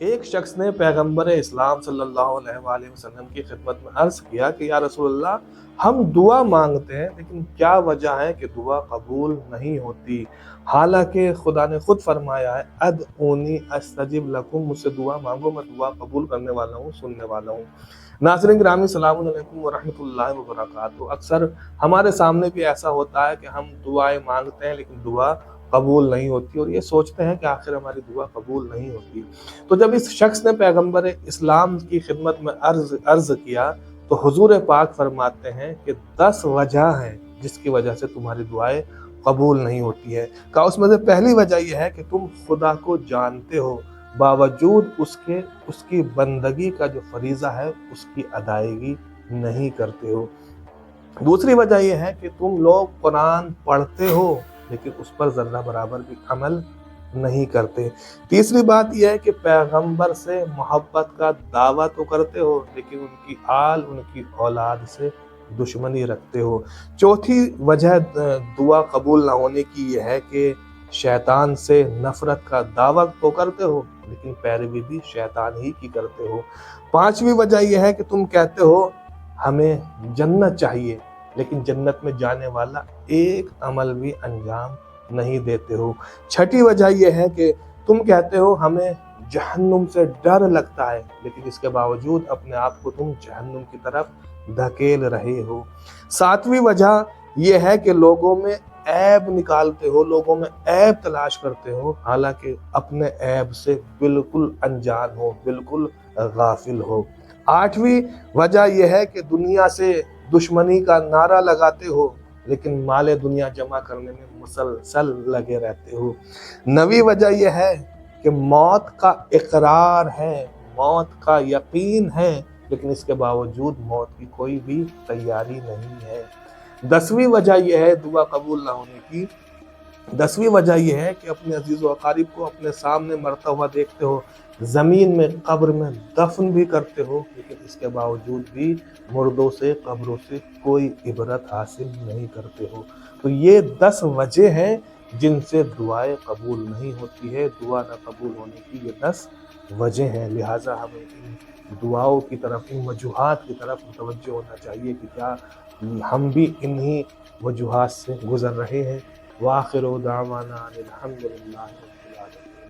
ایک شخص نے پیغمبر اسلام صلی اللہ علیہ وسلم کی خدمت میں عرض کیا کہ یا رسول اللہ، ہم دعا مانگتے ہیں لیکن کیا وجہ ہے کہ دعا قبول نہیں ہوتی، حالانکہ خدا نے خود فرمایا ہے ادعونی استجب لکم، مجھ سے دعا مانگو، میں دعا قبول کرنے والا ہوں، سننے والا ہوں۔ ناظرین گرامی، السلام علیکم ورحمۃ اللہ وبرکاتہ۔ اکثر ہمارے سامنے بھی ایسا ہوتا ہے کہ ہم دعائیں مانگتے ہیں لیکن دعا قبول نہیں ہوتی، اور یہ سوچتے ہیں کہ آخر ہماری دعا قبول نہیں ہوتی۔ تو جب اس شخص نے پیغمبر اسلام کی خدمت میں عرض کیا تو حضور پاک فرماتے ہیں کہ 10 وجہ ہیں جس کی وجہ سے تمہاری دعائیں قبول نہیں ہوتی ہے۔ کہا اس میں سے پہلی وجہ یہ ہے کہ تم خدا کو جانتے ہو، باوجود اس کی بندگی کا جو فریضہ ہے اس کی ادائیگی نہیں کرتے ہو۔ دوسری وجہ یہ ہے کہ تم لوگ قرآن پڑھتے ہو لیکن اس پر ذرہ برابر بھی عمل نہیں کرتے۔ تیسری بات یہ ہے کہ پیغمبر سے محبت کا دعویٰ تو کرتے ہو لیکن ان کی آل، ان کی اولاد سے دشمنی رکھتے ہو۔ چوتھی وجہ دعا قبول نہ ہونے کی یہ ہے کہ شیطان سے نفرت کا دعویٰ تو کرتے ہو لیکن پیروی بھی شیطان ہی کی کرتے ہو۔ پانچویں وجہ یہ ہے کہ تم کہتے ہو ہمیں جنت چاہیے لیکن جنت میں جانے والا ایک عمل بھی انجام نہیں دیتے ہو۔ چھٹی وجہ یہ ہے کہ تم کہتے ہو ہمیں جہنم سے ڈر لگتا ہے لیکن اس کے باوجود اپنے آپ کو تم جہنم کی طرف دھکیل رہے ہو۔ ساتویں وجہ یہ ہے کہ لوگوں میں عیب نکالتے ہو، لوگوں میں عیب تلاش کرتے ہو، حالانکہ اپنے عیب سے بالکل انجان ہو، بالکل غافل ہو۔ آٹھویں وجہ یہ ہے کہ دنیا سے دشمنی کا نعرہ لگاتے ہو لیکن مال دنیا جمع کرنے میں مسلسل لگے رہتے ہو۔ نویں وجہ یہ ہے کہ موت کا اقرار ہے، موت کا یقین ہے لیکن اس کے باوجود موت کی کوئی بھی تیاری نہیں ہے۔ 10ویں وجہ یہ ہے دعا قبول نہ ہونے کی، 10ویں وجہ یہ ہے کہ اپنے عزیز و اقارب کو اپنے سامنے مرتا ہوا دیکھتے ہو، زمین میں قبر میں دفن بھی کرتے ہو لیکن اس کے باوجود بھی مردوں سے، قبروں سے کوئی عبرت حاصل نہیں کرتے ہو۔ تو یہ 10 وجہ ہیں جن سے دعائیں قبول نہیں ہوتی ہے۔ دعا نہ قبول ہونے کی یہ 10 وجہ ہیں، لہٰذا ہمیں ان دعاؤں کی طرف، ان وجوہات کی طرف متوجہ ہونا چاہیے کہ کیا ہم بھی انہی وجوہات سے گزر رہے ہیں۔ وآخر دعوانا الحمدللہ۔